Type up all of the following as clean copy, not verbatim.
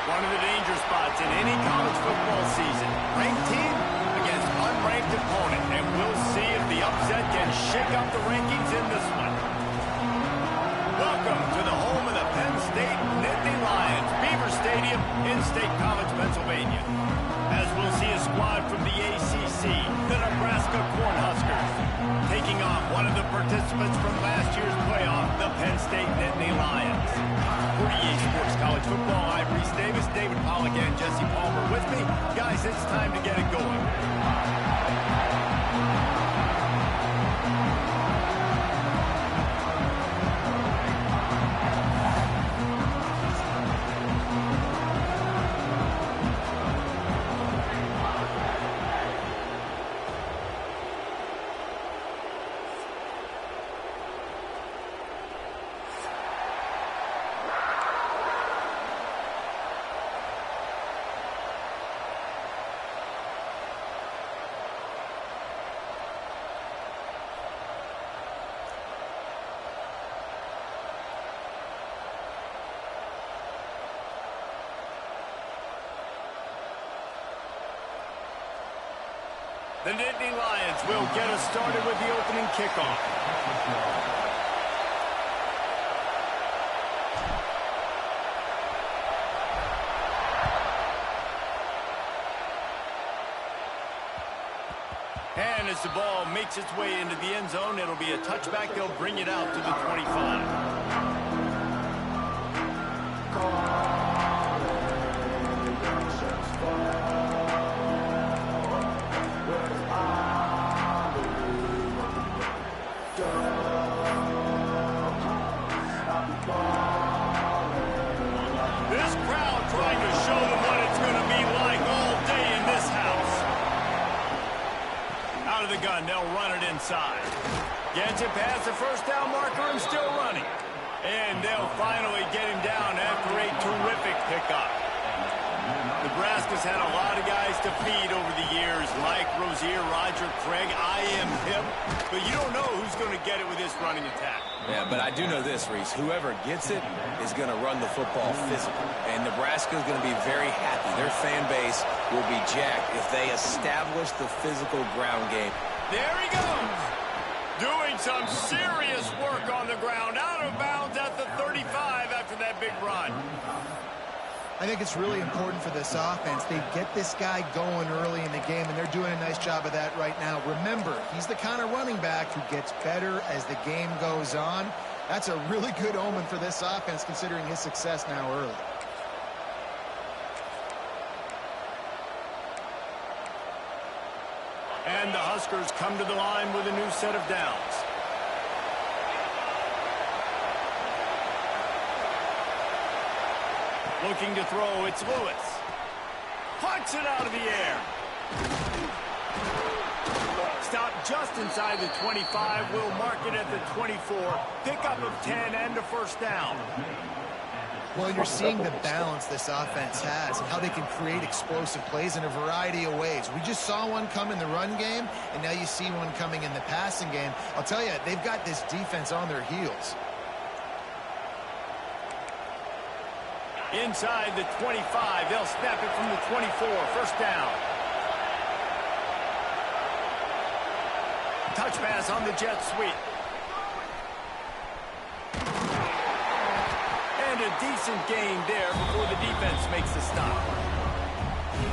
One of the danger spots in any college football season. Ranked team against unranked opponent. And we'll see if the upset can shake up the rankings in this one. Welcome to the home of the Penn State Nittany Lions, Beaver Stadium in State College, Pennsylvania. As we'll see a squad from the ACC, the Nebraska Cornhuskers, taking on one of the participants from last year's playoff, the Penn State Nittany Lions. For EA Sports College Football, I'm Reese Davis, David Pollack, and Jesse Palmer with me. Guys, it's time to get it going. The Nittany Lions will get us started with the opening kickoff. And as the ball makes its way into the end zone, it'll be a touchback. They'll bring it out to the 25. They'll run it inside. Gets it past the first down marker and still running. And they'll finally get him down after a terrific pickup. Nebraska's had a lot of guys to feed over the years. Mike Rozier, Roger Craig, I am him. But you don't know who's going to get it with this running attack. Yeah, but I do know this, Reese. Whoever gets it is going to run the football physical. And Nebraska's going to be very happy. Their fan base will be jacked if they establish the physical ground game. There he goes. Doing some serious work on the ground. Out of bounds at the 35 after that big run. I think it's really important for this offense. They get this guy going early in the game, and they're doing a nice job of that right now. Remember, he's the kind of running back who gets better as the game goes on. That's a really good omen for this offense, considering his success now early. And the Huskers come to the line with a new set of downs. Looking to throw, it's Lewis. Punts it out of the air. Stopped just inside the 25. Will mark it at the 24. Pickup of 10 and a first down. Well, you're seeing the balance this offense has and how they can create explosive plays in a variety of ways. We just saw one come in the run game, and now you see one coming in the passing game. I'll tell you, they've got this defense on their heels. Inside the 25, they'll snap it from the 24. First down. Touch pass on the jet sweep. And a decent gain there before the defense makes the stop.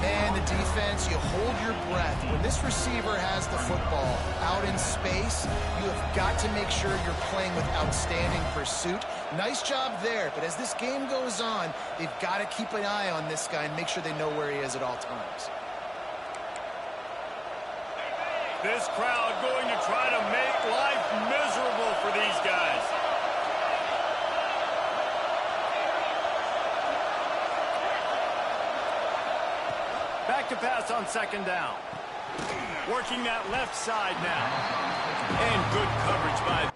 And the defense, you hold your breath. When this receiver has the football out in space, you have got to make sure you're playing with outstanding pursuit. Nice job there, but as this game goes on, they've got to keep an eye on this guy and make sure they know where he is at all times. This crowd going to try to make life miserable for these guys. Back to pass on second down. Working that left side now. And good coverage by...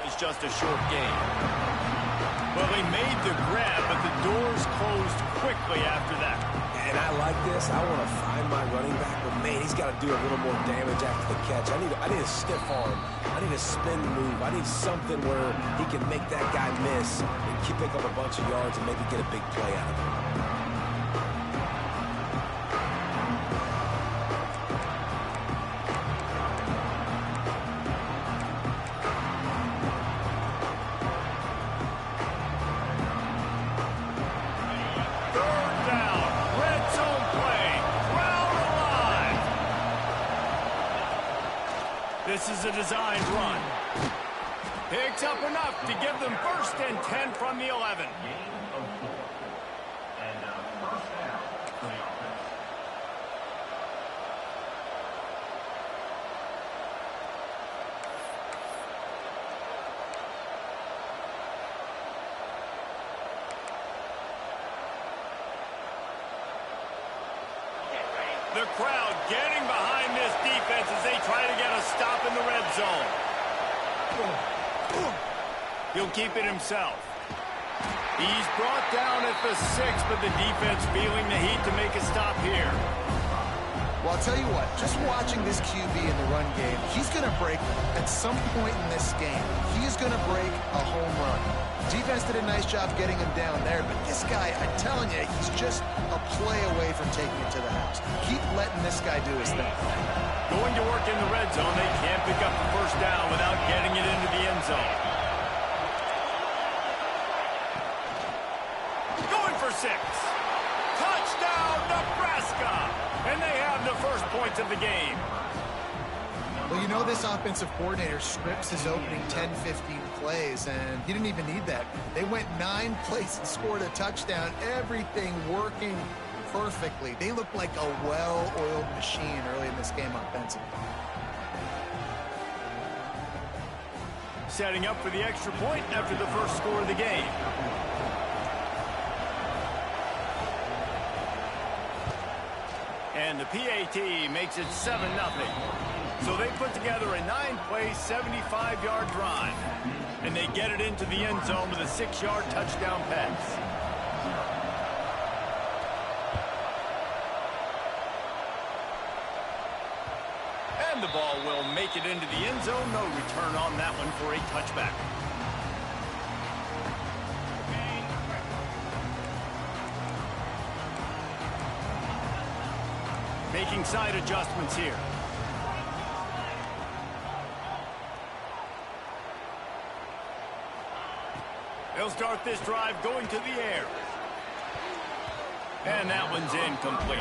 It's just a short game. Well, he made the grab, but the doors closed quickly after that. And I like this. I want to find my running back, but man, he's got to do a little more damage after the catch. I need a stiff arm. I need a spin move. I need something where he can make that guy miss and pick up a bunch of yards and maybe get a big play out of it. This is a designed run. Picks up enough to give them 1st and 10 from the 11. The crowd getting behind this defense as they try to get a stop in the red zone. He'll keep it himself. He's brought down at the 6, but the defense feeling the heat to make a stop here. Well, I'll tell you what, just watching this QB in the run game, he's going to break at some point in this game. He's going to break a home run. Defense did a nice job getting him down there, but this guy, I'm telling you, he's just a play away from taking it to the house. Keep letting this guy do his thing. Going to work in the red zone, they can't pick up the 1st down without getting it into the end zone. Going for 6. Touchdown, Nebraska! And they have the 1st points of the game. Well, you know this offensive coordinator scripts his opening 10, 15 plays, and he didn't even need that. They went 9 plays and scored a touchdown. Everything working perfectly. They look like a well-oiled machine early in this game offensively. Setting up for the extra point after the 1st score of the game. And the PAT makes it 7-0. So they put together a 9-play, 75-yard drive. And they get it into the end zone with a 6-yard touchdown pass. And the ball will make it into the end zone. No return on that one for a touchback. Making side adjustments here. They'll start this drive going to the air. And that one's incomplete.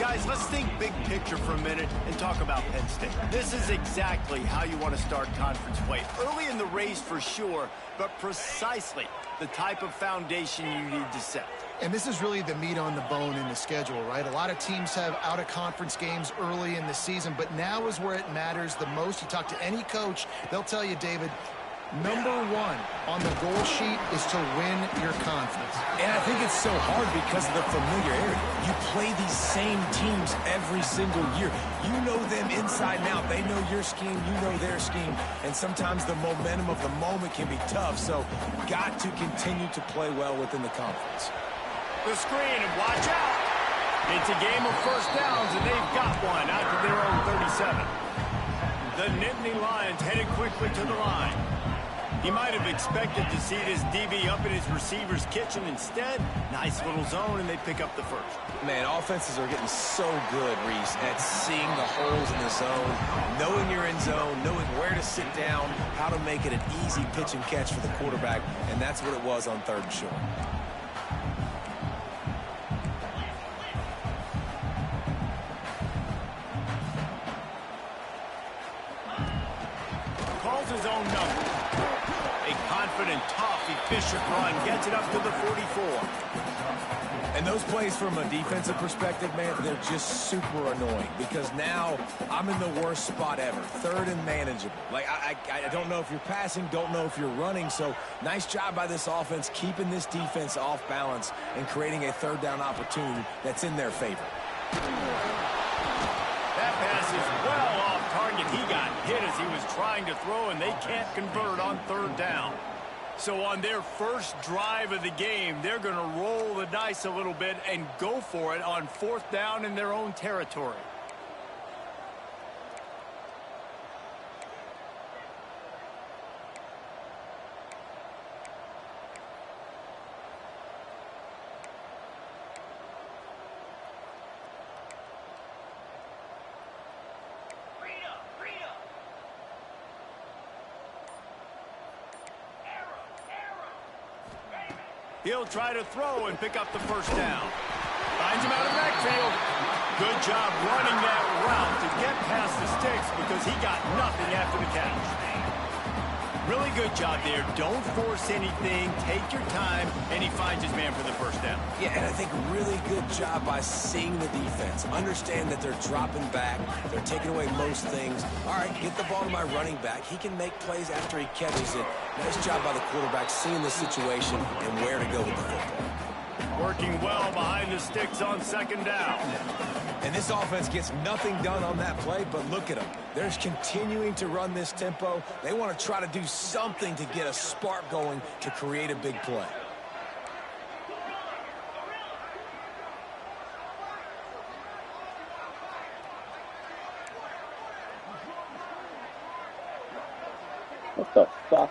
Guys, let's think big picture for a minute and talk about Penn State. This is exactly how you want to start conference play. Early in the race for sure, but precisely the type of foundation you need to set. And this is really the meat on the bone in the schedule, right? A lot of teams have out-of-conference games early in the season, but now is where it matters the most. You talk to any coach, they'll tell you, David, number 1 on the goal sheet is to win your conference. And I think it's so hard because of the familiarity. You play these same teams every single year. You know them inside and out. They know your scheme, you know their scheme, and sometimes the momentum of the moment can be tough, so got to continue to play well within the conference. The screen, and watch out. It's a game of 1st downs, and they've got one out to their own 37. The Nittany Lions headed quickly to the line. He might have expected to see this DB up in his receiver's kitchen. Instead, nice little zone, and they pick up the 1st. Man, offenses are getting so good, Reese, at seeing the holes in the zone, knowing you're in zone, knowing where to sit down, how to make it an easy pitch and catch for the quarterback, and that's what it was on 3rd and short. Calls his own number. A confident, tough, efficient run gets it up to the 44. And those plays from a defensive perspective, man, they're just super annoying because now I'm in the worst spot ever, 3rd and manageable. Like, I don't know if you're passing, don't know if you're running, so nice job by this offense keeping this defense off balance and creating a 3rd down opportunity that's in their favor. That pass is well off target. He got hit as he was trying to throw, and they can't convert on 3rd down. So on their first drive of the game, they're going to roll the dice a little bit and go for it on 4th down in their own territory. He'll try to throw and pick up the first down. Finds him out of the backfield. Good job running that route to get past the sticks because he got nothing after the catch. Really good job there. Don't force anything. Take your time, and he finds his man for the first down. Yeah, and I think really good job by seeing the defense. Understand that they're dropping back. They're taking away most things. All right, get the ball to my running back. He can make plays after he catches it. Nice job by the quarterback seeing the situation and where to go with the football. Working well behind the sticks on 2nd down. And this offense gets nothing done on that play, but look at them. They're continuing to run this tempo. They want to try to do something to get a spark going to create a big play. What the fuck?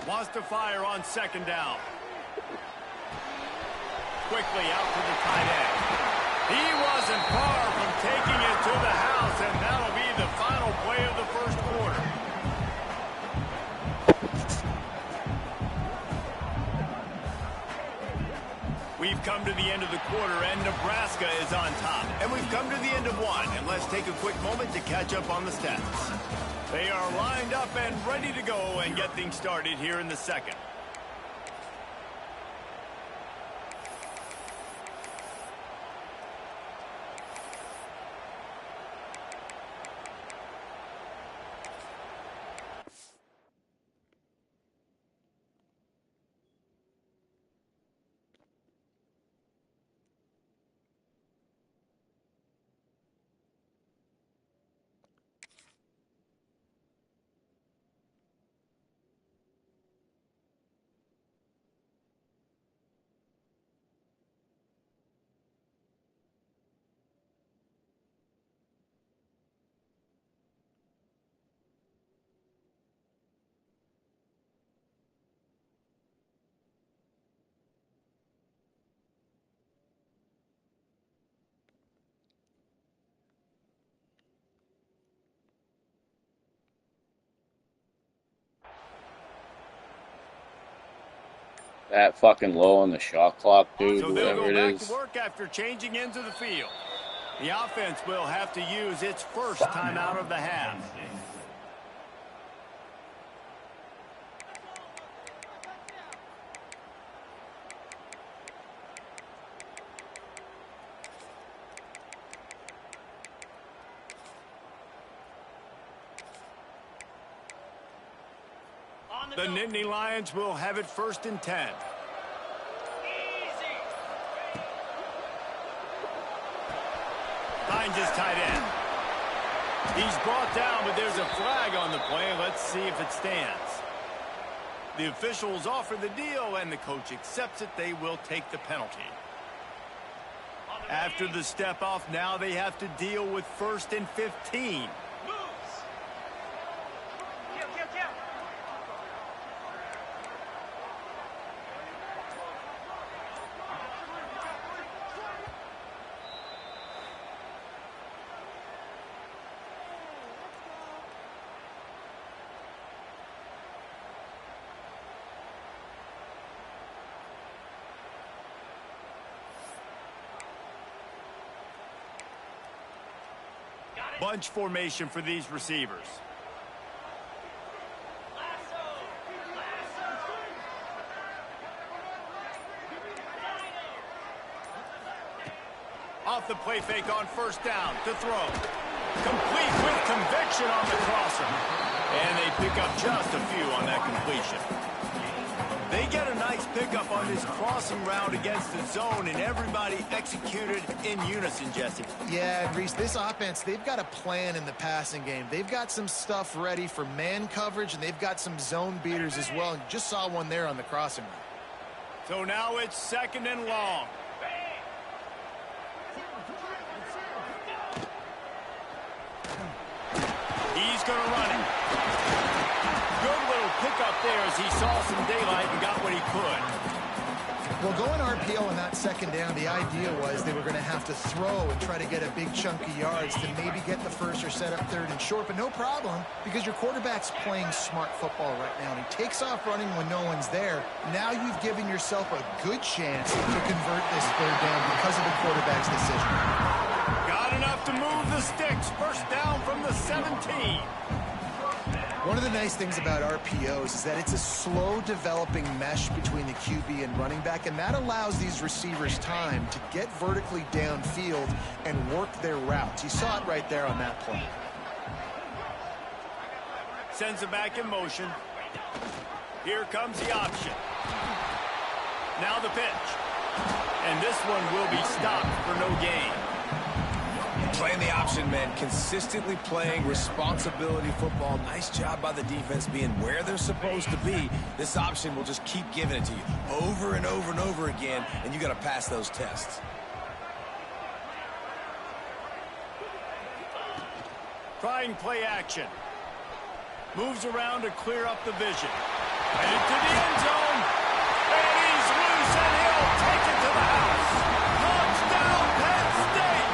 Wants to fire on 2nd down. Quickly out to the tight end. He wasn't far from taking it to the house, and that'll be the final play of the first quarter. We've come to the end of the quarter, and Nebraska is on top. And we've come to the end of one, and let's take a quick moment to catch up on the stats. They are lined up and ready to go and get things started here in the second. That fucking low on the shot clock, dude, So they'll whatever go it back is. to work after changing into the field. The offense will have to use its first timeout of the half. The Nittany Lions will have it 1st and 10. Finds his tight end. He's brought down, but there's a flag on the play. Let's see if it stands. The officials offer the deal, and the coach accepts it. They will take the penalty. After the step off, now they have to deal with 1st and 15. Bunch formation for these receivers. Off the play fake on 1st down to throw. Complete with conviction on the crosser. And they pick up just a few on that completion. They get a nice pickup on this crossing route against the zone, and everybody executed in unison, Jesse. Yeah, and Reese, this offense, they've got a plan in the passing game. They've got some stuff ready for man coverage, and they've got some zone beaters as well. And just saw one there on the crossing route. So now it's 2nd and long. He's going to run it. Good little pickup there as he saw some daylight and got what he could. Well, going RPO on that 2nd down, the idea was they were going to have to throw and try to get a big chunk of yards to maybe get the first or set up 3rd and short, but no problem because your quarterback's playing smart football right now, and he takes off running when no one's there. Now you've given yourself a good chance to convert this 3rd down because of the quarterback's decision. Got enough to move the sticks. First down from the 17. One of the nice things about RPOs is that it's a slow developing mesh between the QB and running back, and that allows these receivers time to get vertically downfield and work their routes. You saw it right there on that play. Sends it back in motion. Here comes the option. Now the pitch. And this one will be stopped for no gain. Playing the option, man. Consistently playing responsibility football. Nice job by the defense being where they're supposed to be. This option will just keep giving it to you over and over and over again, and you got to pass those tests. Trying play action. Moves around to clear up the vision. And into the end zone. And he's loose, and he'll take it to the house. Touchdown, Penn State!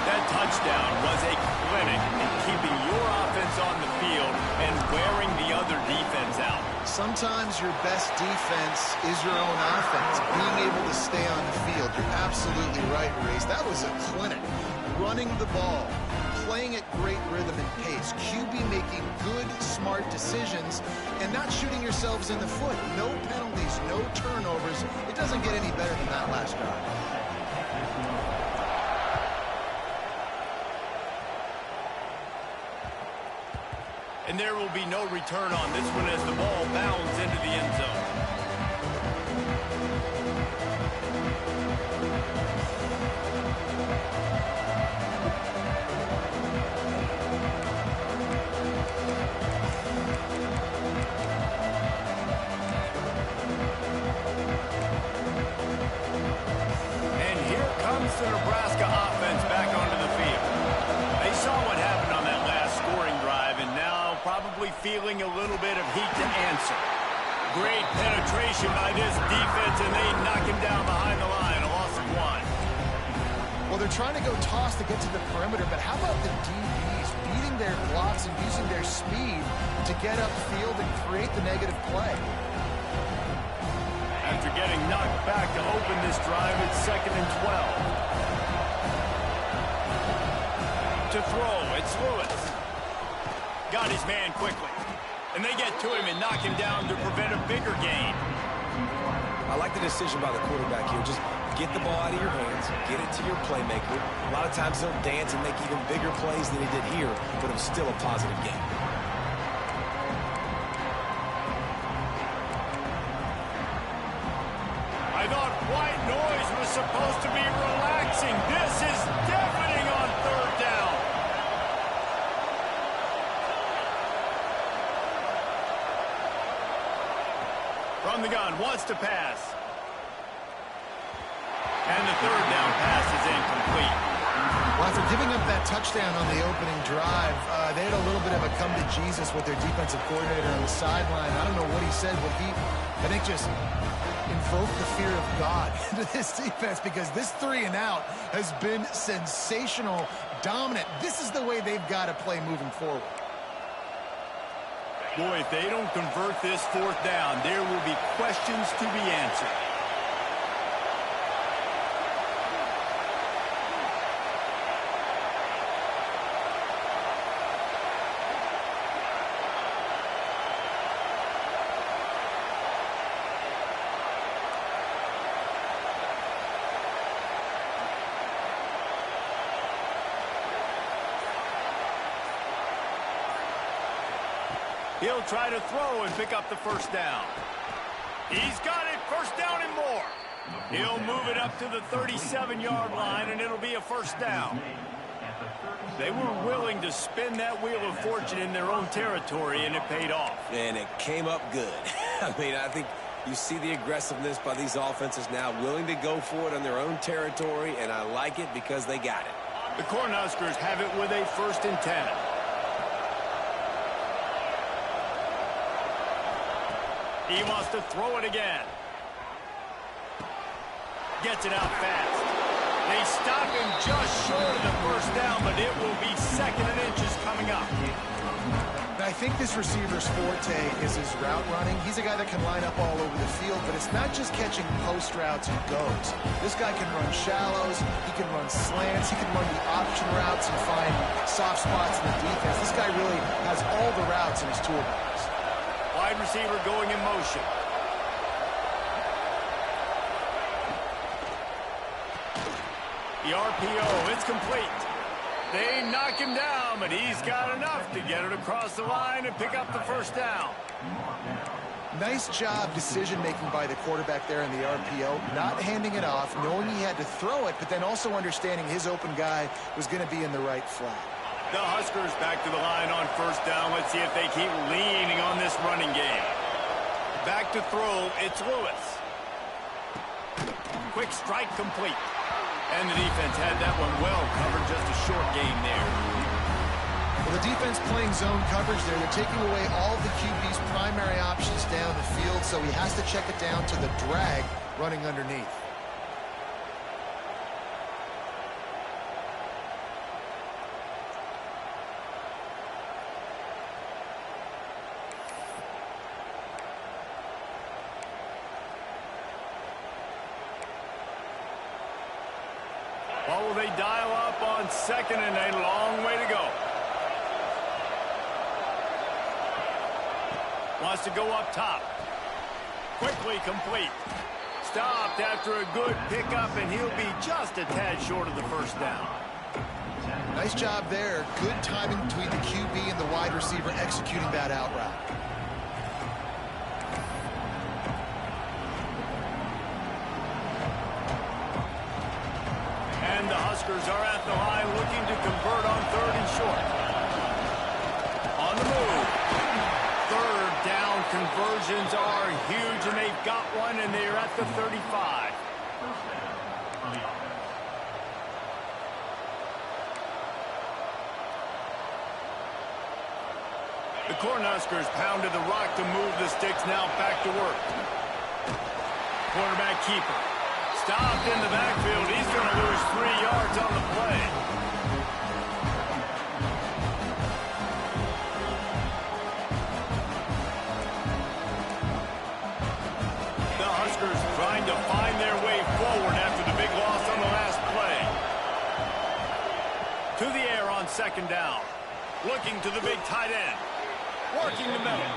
That touchdown was a clinic in keeping your offense on the field and wearing the other defense out. Sometimes your best defense is your own offense, being able to stay on the field. You're absolutely right, Reese. That was a clinic. Running the ball, playing at great rhythm and pace, QB making good, smart decisions, and not shooting yourselves in the foot. No penalties, no turnovers. It doesn't get any better than that last drive. And there will be no return on this one as the ball bounds into the end zone. And here comes the Nebraska offense back onto the field. They saw what happened on that last scoring drive, and now probably feeling a little bit of heat to answer. Great penetration by this defense, and they knock him down behind the line, a loss of 1. Well, they're trying to go toss to get to the perimeter, but how about the DBs beating their blocks and using their speed to get upfield and create the negative play? After getting knocked back to open this drive, it's 2nd and 12. To throw, it's Lewis. Got his man quickly. And they get to him and knock him down to prevent a bigger gain. I like the decision by the quarterback here. Just get the ball out of your hands, get it to your playmaker. A lot of times he'll dance and make even bigger plays than he did here, but it was still a positive game. I thought white noise was supposed to be relaxing. This is deafening on 3rd down. From the gun, wants to pass. And the 3rd down pass is incomplete. Well, after giving up that touchdown on the opening drive, they had a little bit of a come to Jesus with their defensive coordinator on the sideline. I don't know what he said, but he, I think, just invoked the fear of God into this defense because this 3 and out has been sensational, dominant. This is the way they've got to play moving forward. Boy, if they don't convert this 4th down, there will be questions to be answered. He'll try to throw and pick up the first down. He's got it, first down and more. He'll move it up to the 37-yard line, and it'll be a first down. They were willing to spin that wheel of fortune in their own territory, and it paid off. And it came up good. I mean, I think you see the aggressiveness by these offenses now, willing to go for it on their own territory, and I like it because they got it. The Cornhuskers have it with a 1st and 10. He wants to throw it again. Gets it out fast. They stop him just short of the first down, but it will be 2nd and inches coming up. I think this receiver's forte is his route running. He's a guy that can line up all over the field, but it's not just catching post routes and goes. This guy can run shallows, he can run slants, he can run the option routes and find soft spots in the defense. This guy really has all the routes in his toolbox. Wide receiver going in motion. The RPO, it's complete. They knock him down, but he's got enough to get it across the line and pick up the first down. Nice job decision-making by the quarterback there in the RPO, not handing it off, knowing he had to throw it, but then also understanding his open guy was going to be in the right flat. The Huskers back to the line on first down. Let's see if they keep leaning on this running game. Back to throw, it's Lewis. Quick strike complete. And the defense had that one well covered, just a short game there. Well, the defense playing zone coverage there. They're taking away all the QB's primary options down the field, so he has to check it down to the drag running underneath. What will they dial up on 2nd and a long way to go? Wants to go up top. Quickly complete. Stopped after a good pickup, and he'll be just a tad short of the first down. Nice job there. Good timing between the QB and the wide receiver executing that out route. And the Huskers are at the line looking to convert on 3rd and short. On the move. 3rd down conversions are huge, and they've got one, and they're at the 35. The Cornhuskers pounded the rock to move the sticks, now back to work. Quarterback keeper. Stopped in the backfield. He's going to lose 3 yards on the play. The Huskers trying to find their way forward after the big loss on the last play. To the air on 2nd down. Looking to the big tight end. Working the middle.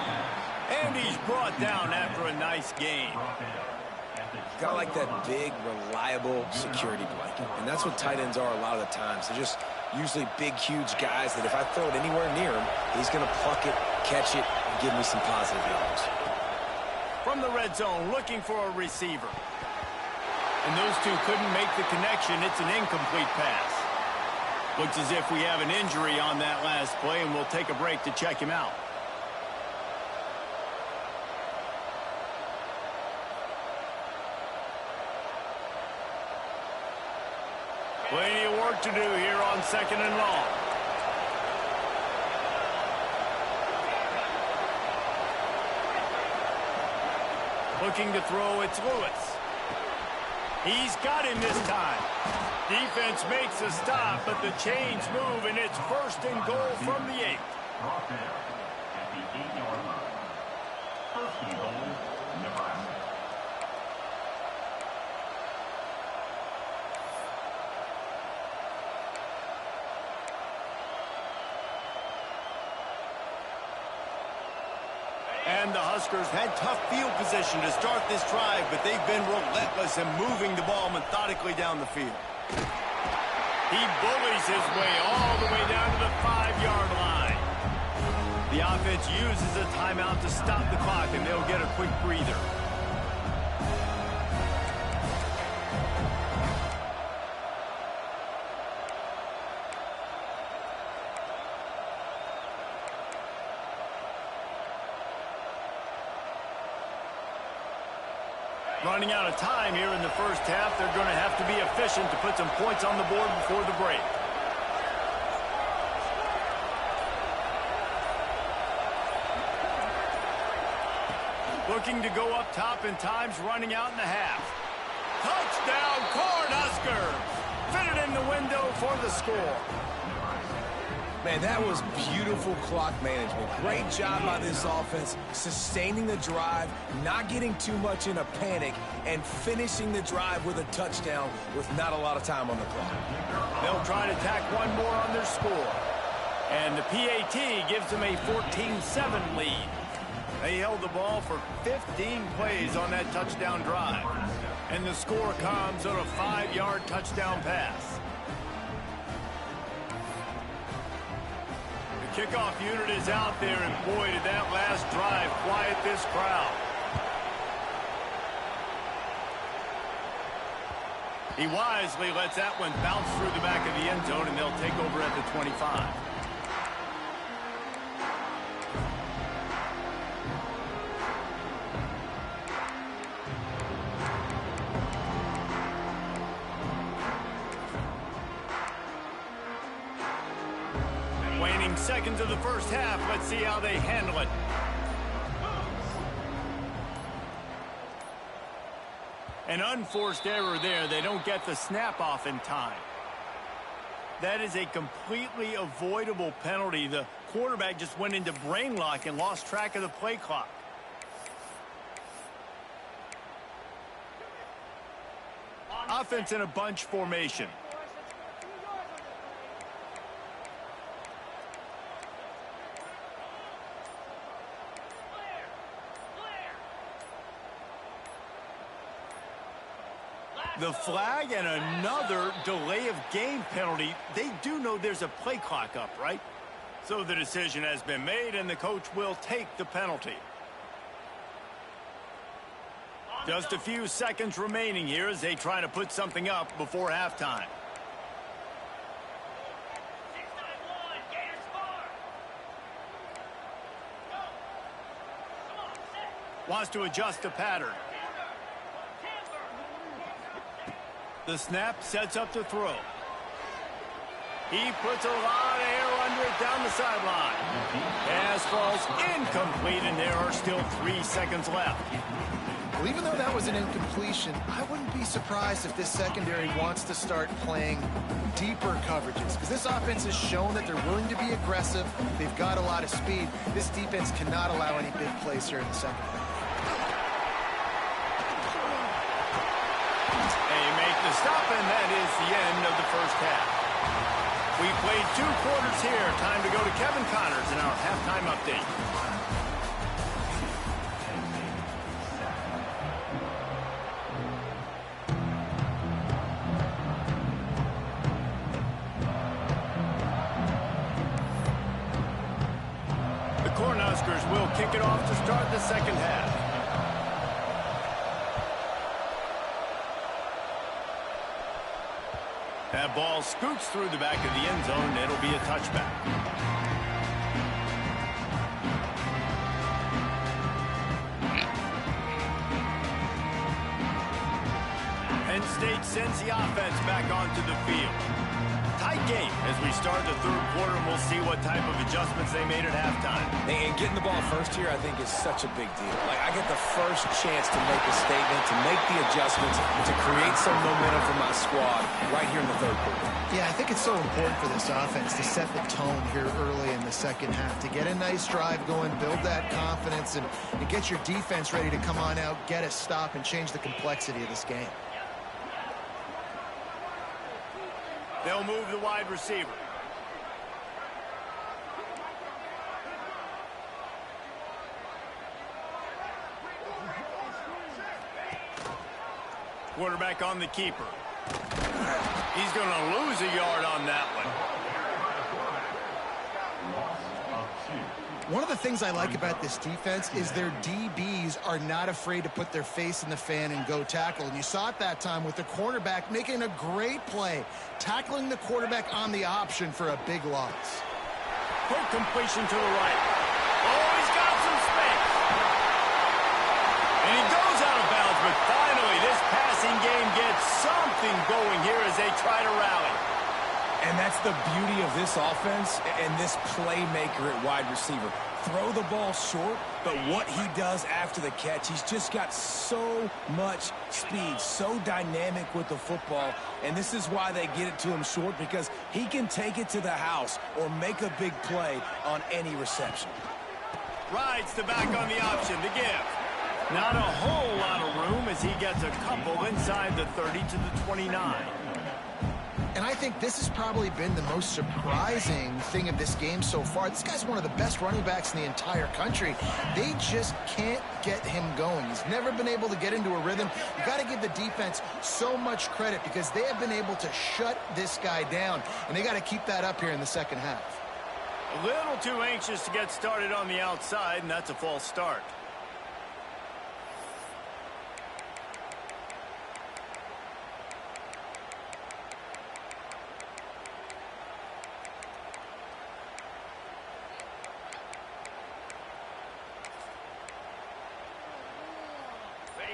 And he's brought down after a nice game. Got like that big, reliable security blanket. And that's what tight ends are a lot of the times. They're just usually big, huge guys that if I throw it anywhere near him, he's going to pluck it, catch it, and give me some positive yards. From the red zone, looking for a receiver. And those two couldn't make the connection. It's an incomplete pass. Looks as if we have an injury on that last play, and we'll take a break to check him out. Plenty of work to do here on 2nd and long. Looking to throw, it's Lewis. He's got him this time. Defense makes a stop, but the chains move, and it's 1st and goal from the 8. Brought there at the 8-yard line. 1st and goal, Nebraska. And the Huskers had tough field position to start this drive, but they've been relentless in moving the ball methodically down the field. He bullies his way all the way down to the 5-yard line. The offense uses a timeout to stop the clock, and they'll get a quick breather. Running out of time here in the first half. They're going to have to be efficient to put some points on the board before the break. Looking to go up top, and time's running out in the half. Touchdown, Cornhuskers! Fitted in the window for the score. Man, that was beautiful clock management. Great job by this offense, sustaining the drive, not getting too much in a panic, and finishing the drive with a touchdown with not a lot of time on the clock. They'll try to tack one more on their score. And the PAT gives them a 14-7 lead. They held the ball for 15 plays on that touchdown drive. And the score comes on a 5-yard touchdown pass. The kickoff unit is out there, and boy, did that last drive quiet this crowd. He wisely lets that one bounce through the back of the end zone, and they'll take over at the 25. Waning seconds of the first half. Let's see how they handle it. An unforced error there. They don't get the snap off in time. That is a completely avoidable penalty. The quarterback just went into brain lock and lost track of the play clock. Offense in a bunch formation. The flag and another delay of game penalty. They do know there's a play clock up, right? So the decision has been made, and the coach will take the penalty. Just a few seconds remaining here as they try to put something up before halftime. Wants to adjust the pattern. The snap sets up the throw. He puts a lot of air under it down the sideline. Pass falls incomplete, and there are still 3 seconds left. Well, even though that was an incompletion, I wouldn't be surprised if this secondary wants to start playing deeper coverages, because this offense has shown that they're willing to be aggressive. They've got a lot of speed. This defense cannot allow any big plays here in the second half. The stop, and that is the end of the first half. We played 2 quarters here. Time to go to Kevin Connors in our halftime update. The Cornhuskers will kick it off to start the second half. That ball scoots through the back of the end zone. It'll be a touchback. Penn State sends the offense back onto the field. Tight game as we start the third quarter, and we'll see what type of adjustments they made at halftime. And getting the ball first here, I think, is such a big deal. Like, I get the first chance to make a statement, to make the adjustments, to create some momentum for my squad right here in the third quarter. Yeah, I think it's so important for this offense to set the tone here early in the second half, to get a nice drive going, build that confidence, and get your defense ready to come on out, get a stop, and change the complexity of this game. They'll move the wide receiver. Quarterback on the keeper. He's going to lose a yard on that one. Loss of 2. One of the things I like about this defense is their DBs are not afraid to put their face in the fan and go tackle. And you saw it that time with the cornerback making a great play, tackling the quarterback on the option for a big loss. Quick completion to the right. Oh, he's got some space. And he goes out of bounds, but finally this passing game gets something going here as they try to rally. And that's the beauty of this offense and this playmaker at wide receiver. Throw the ball short, but what he does after the catch, he's just got so much speed, so dynamic with the football. And this is why they get it to him short, because he can take it to the house or make a big play on any reception. Rides the back on the option to give. Not a whole lot of room as he gets a couple inside the 30 to the 29. And I think this has probably been the most surprising thing of this game so far. This guy's one of the best running backs in the entire country. They just can't get him going. He's never been able to get into a rhythm. You got to give the defense so much credit because they have been able to shut this guy down, and they got to keep that up here in the second half. A little too anxious to get started on the outside, and that's a false start.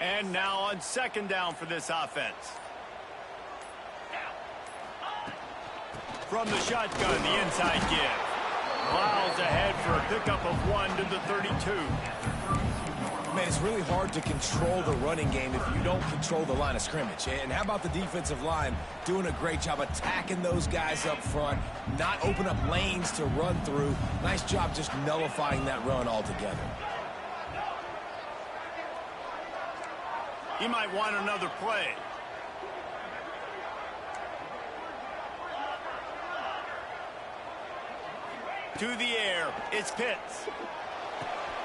And now on second down for this offense. From the shotgun, the inside give. Miles ahead for a pickup of 1 to the 32. Man, it's really hard to control the running game if you don't control the line of scrimmage. And how about the defensive line doing a great job attacking those guys up front, not open up lanes to run through. Nice job just nullifying that run altogether. He might want another play. To the air, it's Pitts.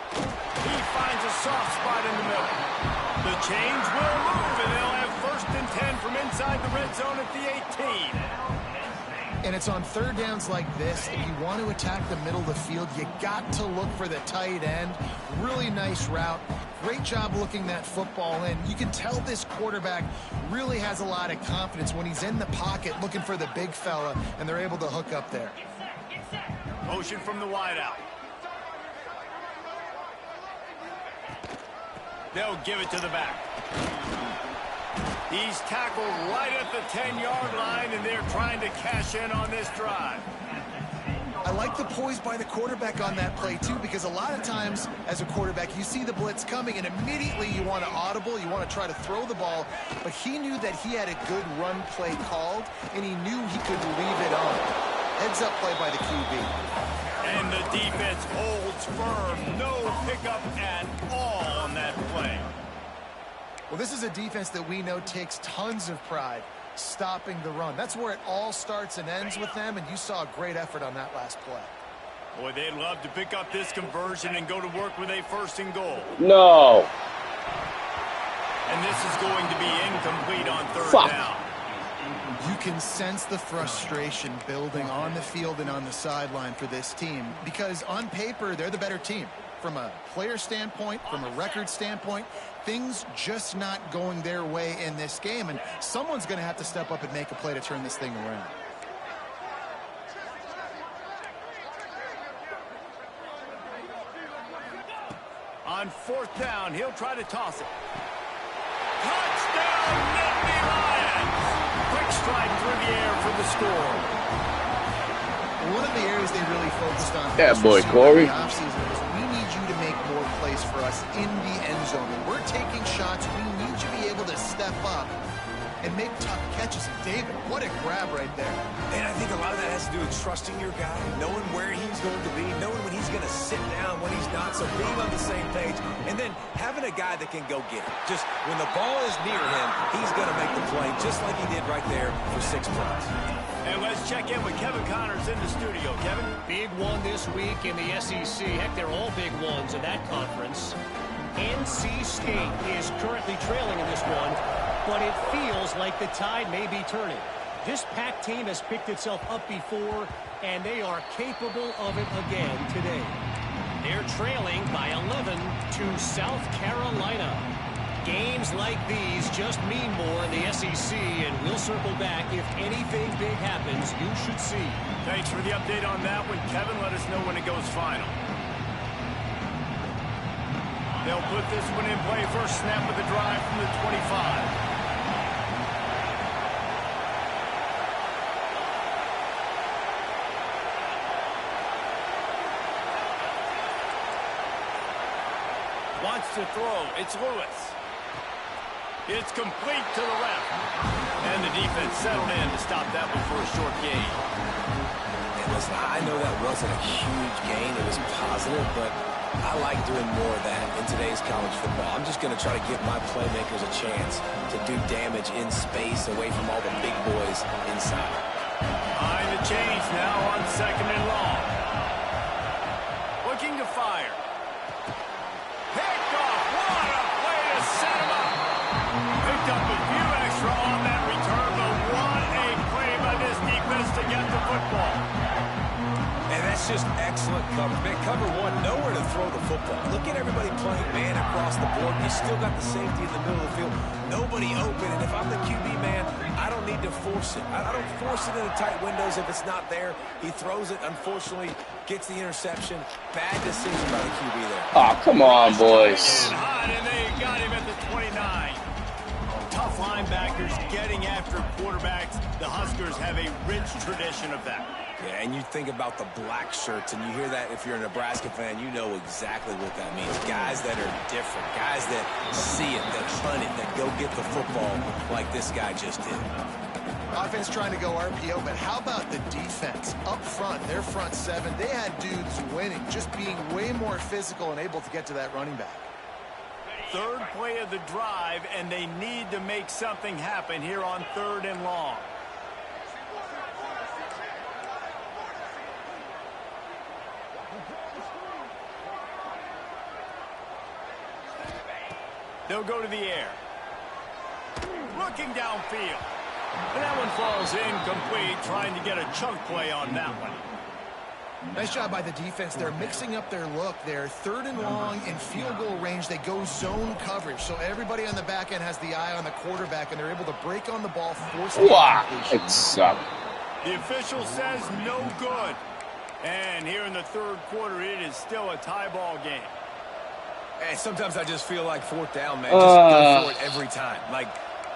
He finds a soft spot in the middle. The chains will move, and they'll have 1st and 10 from inside the red zone at the 18. And it's on third downs like this. If you want to attack the middle of the field, you got to look for the tight end. Really nice route. Great job looking that football in. You can tell this quarterback really has a lot of confidence when he's in the pocket looking for the big fella, and they're able to hook up there. Motion from the wideout. They'll give it to the back. He's tackled right at the 10-yard line, and they're trying to cash in on this drive. I like the poise by the quarterback on that play, too, because a lot of times as a quarterback, you see the blitz coming, and immediately you want to audible, you want to try to throw the ball, but he knew that he had a good run play called, and he knew he could leave it on. Heads up play by the QB. And the defense holds firm. No pickup at all on that play. Well, this is a defense that we know takes tons of pride stopping the run. That's where it all starts and ends with them, and you saw a great effort on that last play. Boy, they'd love to pick up this conversion and go to work with a 1st and goal. No. And this is going to be incomplete on 3rd down. You can sense the frustration building on the field and on the sideline for this team because on paper, they're the better team. From a player standpoint, from a record standpoint, things just not going their way in this game, and someone's going to have to step up and make a play to turn this thing around. On 4th down, he'll try to toss it. Touchdown, Nittany Lions! Quick strike through the air for the score. One of the areas they really focused on Yeah, boy, Corey. in the offseason was we need you to make more plays for us in the end zone. When we're taking shots, we need you to be able to step up and make tough catches. And David, what a grab right there. And I think a lot of that has to do with trusting your guy, knowing where he's going to be, knowing when he's going to sit down, when he's not, so being on the same page, and then having a guy that can go get it. Just when the ball is near him, he's going to make the play, just like he did right there for 6 points. And let's check in with Kevin Connors in the studio. Kevin? Big one this week in the SEC. Heck, they're all big ones in that conference. NC State is currently trailing in this one, but it feels like the tide may be turning. This Pac team has picked itself up before, and they are capable of it again today. They're trailing by 11 to South Carolina. Games like these just mean more in the SEC, and we'll circle back. If anything big happens, you should see. Thanks for the update on that one, Kevin. Let us know when it goes final. They'll put this one in play. First snap of the drive from the 25. Wants to throw. It's Lewis. It's complete to the left. And the defense settled in to stop that one for a short gain. And listen, I know that wasn't a huge gain. It was positive, but I like doing more of that in today's college football. I'm just going to try to give my playmakers a chance to do damage in space away from all the big boys inside. Behind the chains now on 2nd and long. Looking to fire. Picked off. What a play to set him up. Picked up a few extra on that return, but what a play by this defense to get the football. And that's just excellent cover. Man, cover one, nowhere to throw the football. Look at everybody playing man across the board. You still got the safety in the middle of the field. Nobody open, and if I'm the QB man, I don't need to force it. I don't force it into tight windows if it's not there. He throws it, unfortunately, gets the interception. Bad decision by the QB there. Oh, come on, boys. Hot, and they got him at the 29. Tough linebackers getting after quarterbacks. The Huskers have a rich tradition of that. Yeah, and you think about the black shirts, and you hear that if you're a Nebraska fan, you know exactly what that means. Guys that are different, guys that see it, that hunt it, that go get the football like this guy just did. Offense trying to go RPO, but how about the defense? Up front, their front seven, they had dudes winning, just being way more physical and able to get to that running back. Third play of the drive, and they need to make something happen here on 3rd and long. They'll go to the air. Looking downfield. And that one falls incomplete, trying to get a chunk play on that one. Nice job by the defense. They're mixing up their look there. 3rd and long in field goal range. They go zone coverage. So everybody on the back end has the eye on the quarterback, and they're able to break on the ball, force the completion. It sucked. The official says no good. And here in the 3rd quarter, it is still a tie ball game. And sometimes I just feel like 4th down, man. Just go for it every time. Like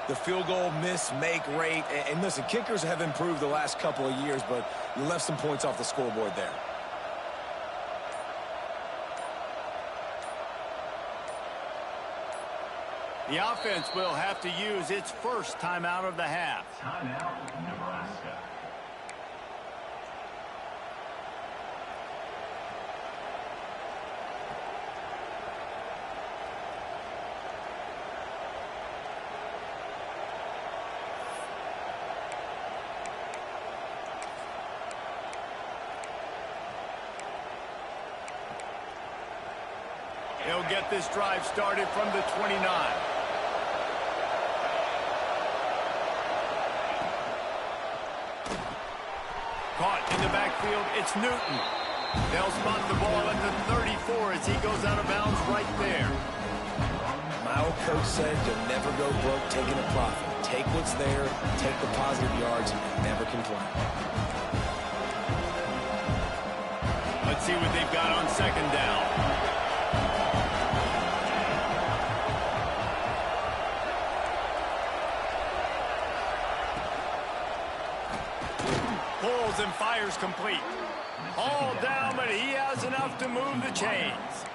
the field goal miss, make rate. And listen, kickers have improved the last couple of years, but you left some points off the scoreboard there. The offense will have to use its first timeout of the half. Timeout, Nebraska. He'll get this drive started from the 29. Caught in the backfield, it's Newton. They'll spot the ball at the 34 as he goes out of bounds right there. My old coach said you'll never go broke taking a profit. Take what's there, take the positive yards, and never complain. Let's see what they've got on 2nd down. Pulls and fires complete. All down, but he has enough to move the chains.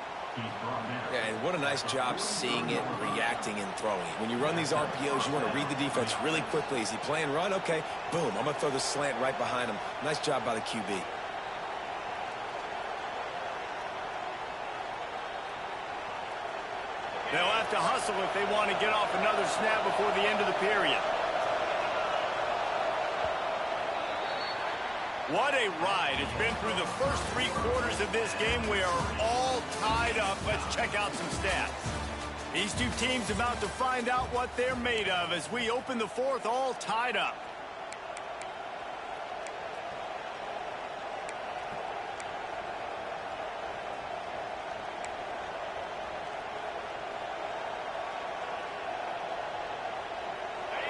Yeah, and what a nice job seeing it, reacting, and throwing it. When you run these RPOs, you want to read the defense really quickly. Is he playing run? Okay, boom. I'm going to throw the slant right behind him. Nice job by the QB. They'll have to hustle if they want to get off another snap before the end of the period. What a ride. It's been through the first 3 quarters of this game. We are all tied up. Let's check out some stats. These two teams about to find out what they're made of as we open the 4th all tied up.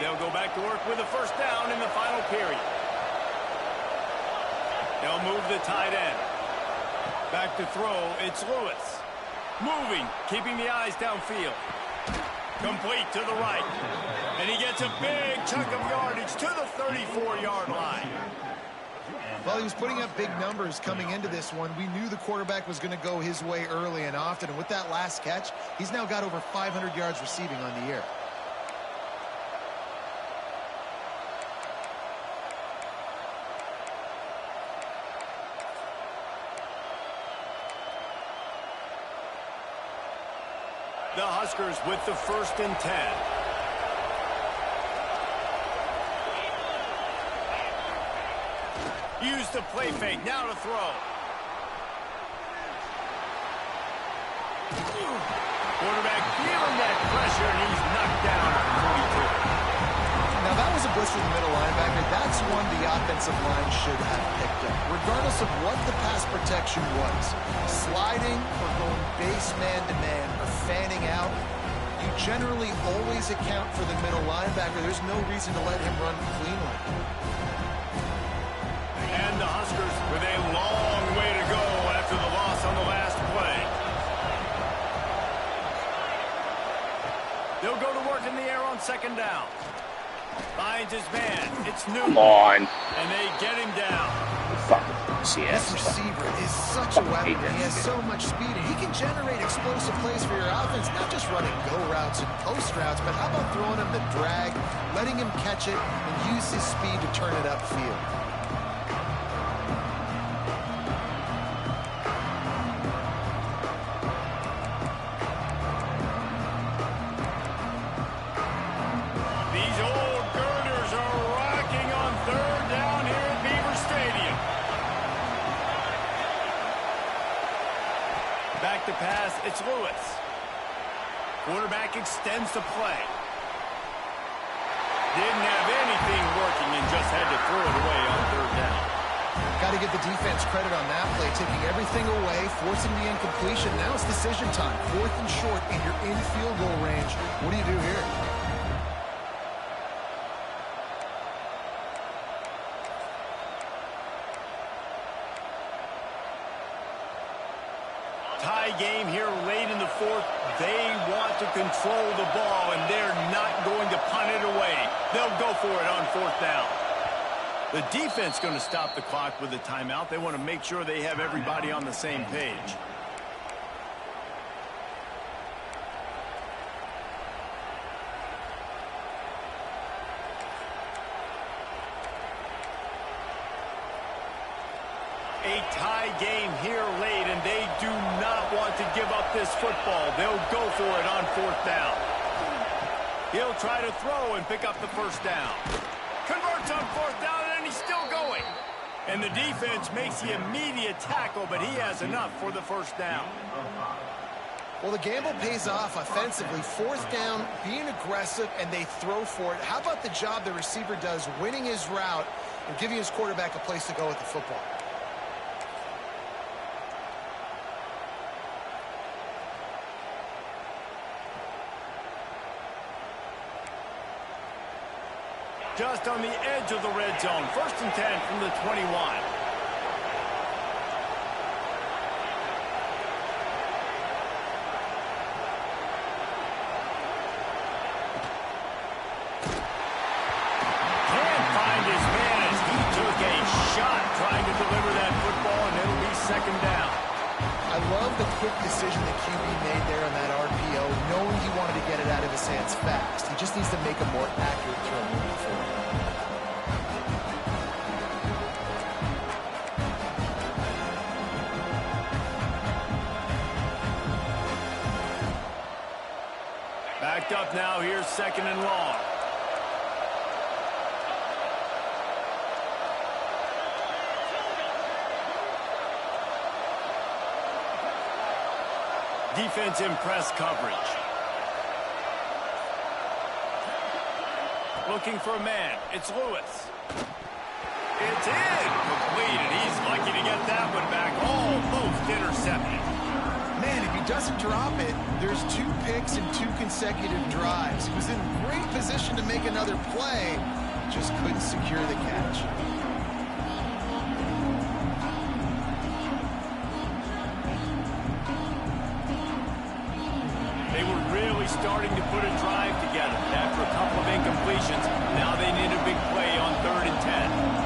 They'll go back to work with a first down in the final period. They'll move the tight end. Back to throw, it's Lewis. Moving, keeping the eyes downfield. Complete to the right. And he gets a big chunk of yardage to the 34-yard line. Well, he was putting up big numbers coming into this one. We knew the quarterback was going to go his way early and often. And with that last catch, he's now got over 500 yards receiving on the year. The Huskers with the 1st and 10. Use the play fake, now to throw. Quarterback feeling that pressure, and he's knocked down at the 42. Now, that was a blitz from the middle linebacker. That's one the offensive line should have picked up, regardless of what the pass protection was. Sliding or going base man-to-man or fanning out, you generally always account for the middle linebacker. There's no reason to let him run cleanly. And the Huskers with a long way to go after the loss on the last play. They'll go to work in the air on 2nd down. Finds his man. It's Newton. Come on. And they get him down. This receiver is such a weapon. He has so much speed, and he can generate explosive plays for your offense, not just running go routes and post routes, but how about throwing him the drag, letting him catch it, and use his speed to turn it upfield. These old girders are rocking on 3rd down here at Beaver Stadium. Back to pass, it's Lewis. Quarterback extends the play. Didn't have anything working and just had to throw it away on 3rd down. Got to give the defense credit on that play, taking everything away, forcing the incompletion. Now it's decision time. 4th and short, and you're in field goal range. What do you do here? Tie game here late in the 4th. They want to control the ball, and they're not going to punt it away. They'll go for it on 4th down. The defense going to stop the clock with a timeout. They want to make sure they have everybody on the same page. A tie game here late, and they do not want to give up this football. They'll go for it on 4th down. He'll try to throw and pick up the 1st down. Converts on 4th down, and he's still going. And the defense makes the immediate tackle, but he has enough for the 1st down. Well, the gamble pays off offensively. 4th down, being aggressive, and they throw for it. How about the job the receiver does winning his route and giving his quarterback a place to go with the football? Just on the edge of the red zone. 1st and 10 from the 21. Can't find his man as he took a shot trying to deliver that football, and it'll be 2nd down. I love the quick decision that QB made there on that RPO, knowing he wanted to get it out of his hands fast. He just needs to make a more accurate throw moving forward. Backed up now, here's 2nd and long. Defense in press coverage. Looking for a man. It's Lewis. It's in. Complete, and he's lucky to get that one back. Almost intercepted. Man, if you doesn't drop it, there's 2 picks and 2 consecutive drives. He was in great position to make another play, just couldn't secure the catch. They were really starting to put a drive together. After a couple of incompletions, now they need a big play on 3rd and 10.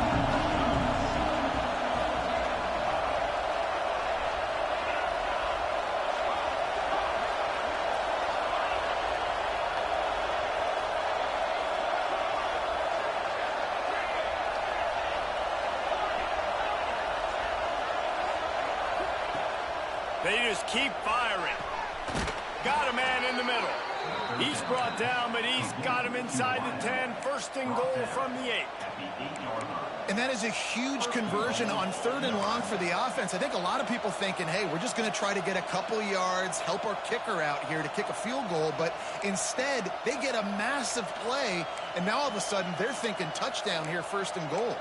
They just keep firing. Got a man in the middle. He's brought down, but he's got him inside the 10. 1st and goal from the 8. And that is a huge conversion on 3rd and long for the offense. I think a lot of people thinking, hey, we're just going to try to get a couple yards, help our kicker out here to kick a field goal. But instead, they get a massive play, and now all of a sudden they're thinking touchdown here, 1st and goal.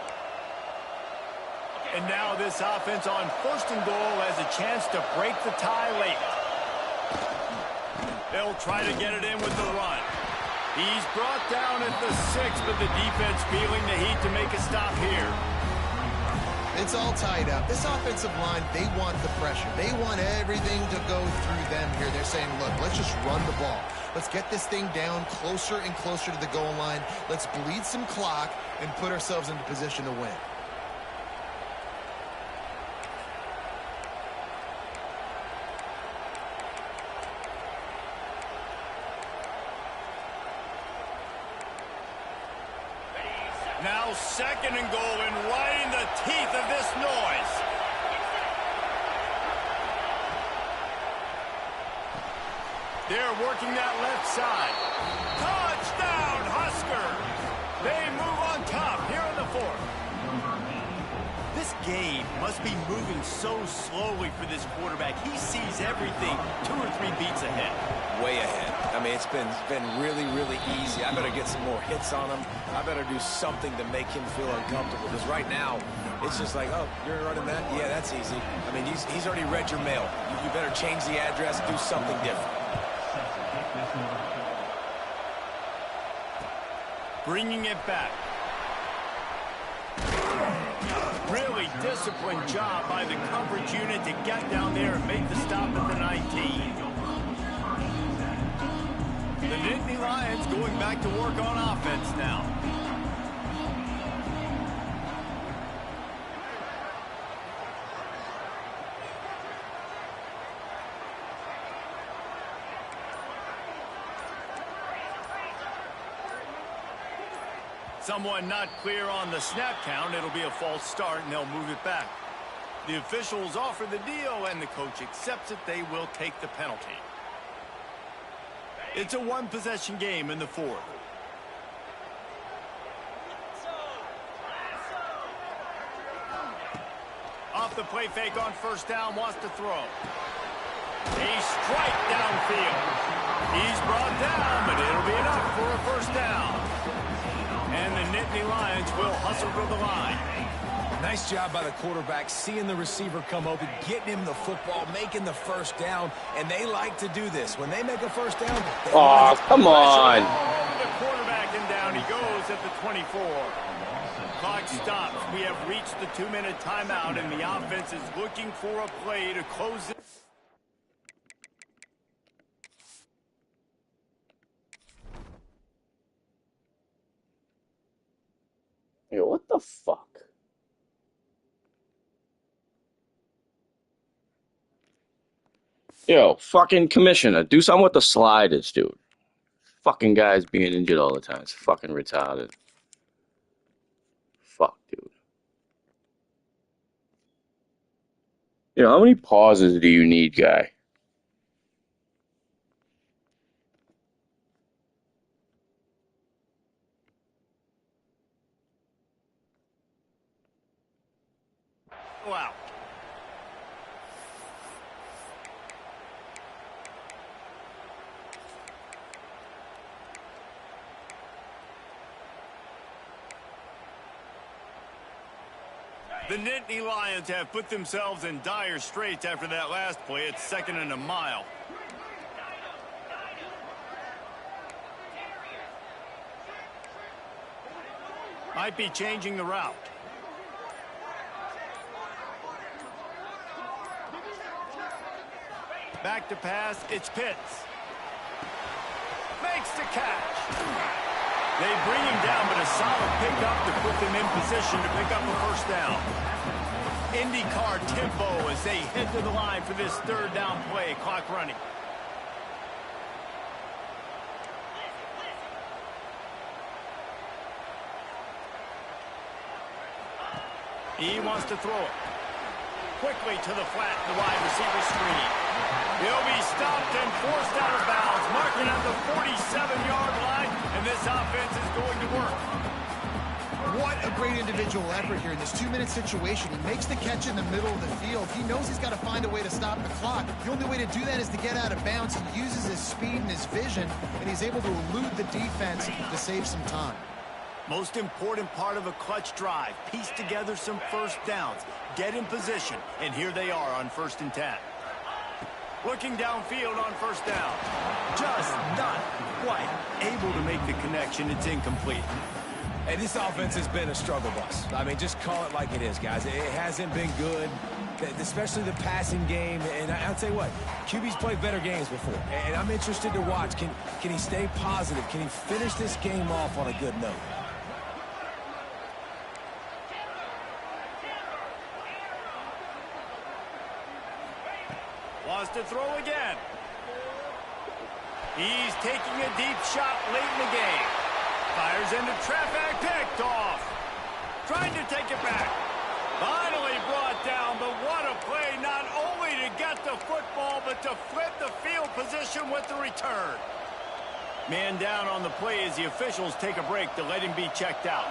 And now this offense on 1st and goal has a chance to break the tie late. They'll try to get it in with the run. He's brought down at the 6, but the defense feeling the heat to make a stop here. It's all tied up. This offensive line, they want the pressure. They want everything to go through them here. They're saying, look, let's just run the ball. Let's get this thing down closer and closer to the goal line. Let's bleed some clock and put ourselves into position to win. Now 2nd and goal, and right in the teeth of this noise. They're working that left side. Touchdown, Huskers! They move on top here in the 4th. This game must be moving so slowly for this quarterback. He sees everything 2 or 3 beats ahead. Way ahead. I mean, it's been really, really easy. I better get some more hits on him. I better do something to make him feel uncomfortable. Because right now, it's just like, oh, you're running that? Yeah, that's easy. I mean, he's already read your mail. You better change the address, do something different. Bringing it back. Really disciplined job by the coverage unit to get down there and make the stop at the 19. The Nittany Lions going back to work on offense now. Someone not clear on the snap count. It'll be a false start, and they'll move it back. The officials offer the deal, and the coach accepts it. They will take the penalty. It's a 1-possession game in the 4th. Off the play fake on 1st down, wants to throw. A strike downfield. He's brought down, but it'll be enough for a 1st down. And the Nittany Lions will hustle to the line. Nice job by the quarterback, seeing the receiver come open, getting him the football, making the 1st down, and they like to do this. When they make a 1st down, they oh, come on. The quarterback, and down he goes at the 24. Clock stops. We have reached the 2-minute timeout, and the offense is looking for a play to close it. Yo, what the fuck? Yo, fucking commissioner, do something with the sliders, dude. Fucking guys being injured all the time. It's fucking retarded. Fuck, dude. You know, how many pauses do you need, guy? Wow. The Nittany Lions have put themselves in dire straits after that last play. It's 2nd and a mile. Might be changing the route. Back to pass, it's Pitts. Makes the catch. They bring him down, but a solid pickup to put them in position to pick up a first down. IndyCar tempo as they head to the line for this 3rd down play. Clock running. He wants to throw it. Quickly to the flat, the wide receiver screen. He'll be stopped and forced out of bounds, marking at the 47-yard line, and this offense is going to work. What a great individual effort here in this 2-minute situation. He makes the catch in the middle of the field. He knows he's got to find a way to stop the clock. The only way to do that is to get out of bounds. He uses his speed and his vision, and he's able to elude the defense to save some time. Most important part of a clutch drive. Piece together some first downs. Get in position. And here they are on 1st and 10. Looking downfield on 1st down. Just not quite able to make the connection. It's incomplete. Hey, this offense has been a struggle bus. I mean, just call it like it is, guys. It hasn't been good, especially the passing game. And I'll tell you what, QB's played better games before. And I'm interested to watch. Can he stay positive? Can he finish this game off on a good note? Wants to throw again. He's taking a deep shot late in the game. Fires into traffic, picked off. Trying to take it back. Finally brought down, but what a play, not only to get the football, but to flip the field position with the return. Man down on the play as the officials take a break to let him be checked out.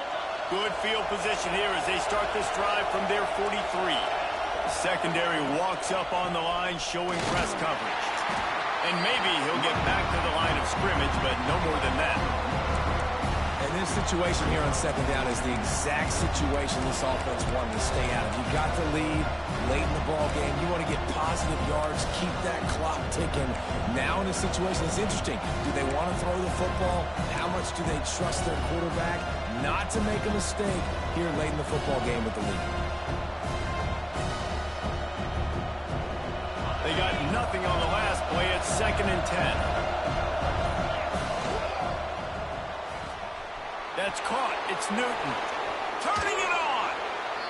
Good field position here as they start this drive from their 43. Secondary walks up on the line, showing press coverage. And maybe he'll get back to the line of scrimmage, but no more than that. And this situation here on 2nd down is the exact situation this offense wanted to stay out of. You got the lead late in the ball game. You want to get positive yards, keep that clock ticking. Now in this situation, it's interesting. Do they want to throw the football? How much do they trust their quarterback not to make a mistake here late in the football game with the lead? They got nothing on the last play. It's 2nd and 10. That's caught. It's Newton. Turning it on.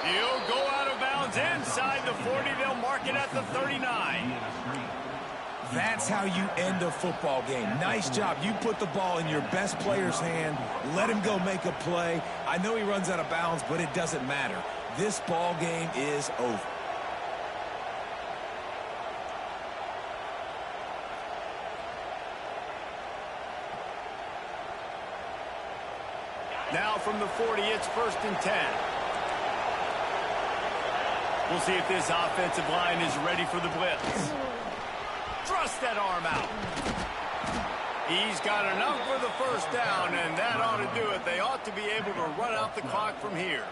He'll go out of bounds inside the 40. They'll mark it at the 39. That's how you end a football game. Nice job. You put the ball in your best player's hand. Let him go make a play. I know he runs out of bounds, but it doesn't matter. This ball game is over. Now from the 40, it's 1st and 10. We'll see if this offensive line is ready for the blitz. Thrust that arm out. He's got enough for the first down, and that ought to do it. They ought to be able to run out the clock from here.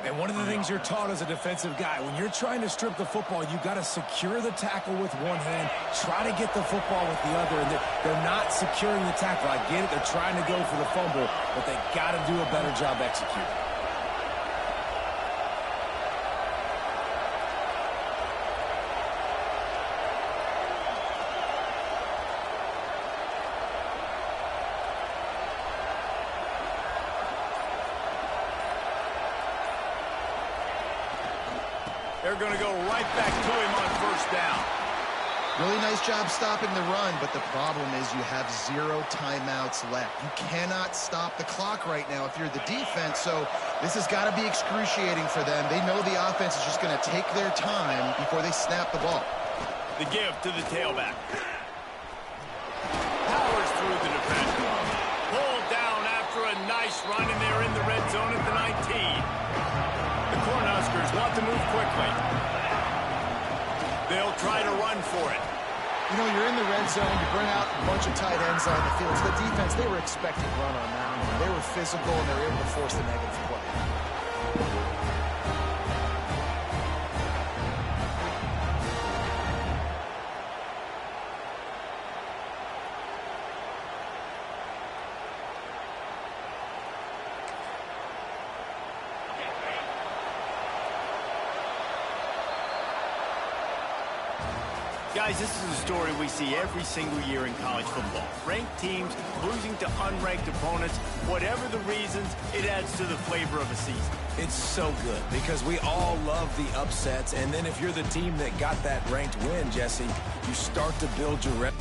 And one of the things you're taught as a defensive guy, when you're trying to strip the football, you got to secure the tackle with one hand, try to get the football with the other, and they're not securing the tackle. I get it, they're trying to go for the fumble, but they got to do a better job executing. They're going to go right back to him on 1st down. Really nice job stopping the run, but the problem is you have 0 timeouts left. You cannot stop the clock right now if you're the defense, so this has got to be excruciating for them. They know the offense is just going to take their time before they snap the ball. The give to the tailback. Powers through the defender. Pulled down after a nice run, and they're in the red zone at the 19. The Cornhuskers want to move quickly. They'll try to run for it. You know, you're in the red zone, you bring out a bunch of tight ends on the field. So the defense, they were expecting run on that one. They were physical, and they were able to force the negative play. Guys, this is a story we see every single year in college football. Ranked teams losing to unranked opponents. Whatever the reasons, it adds to the flavor of a season. It's so good because we all love the upsets, and then if you're the team that got that ranked win, Jesse, you start to build your rep.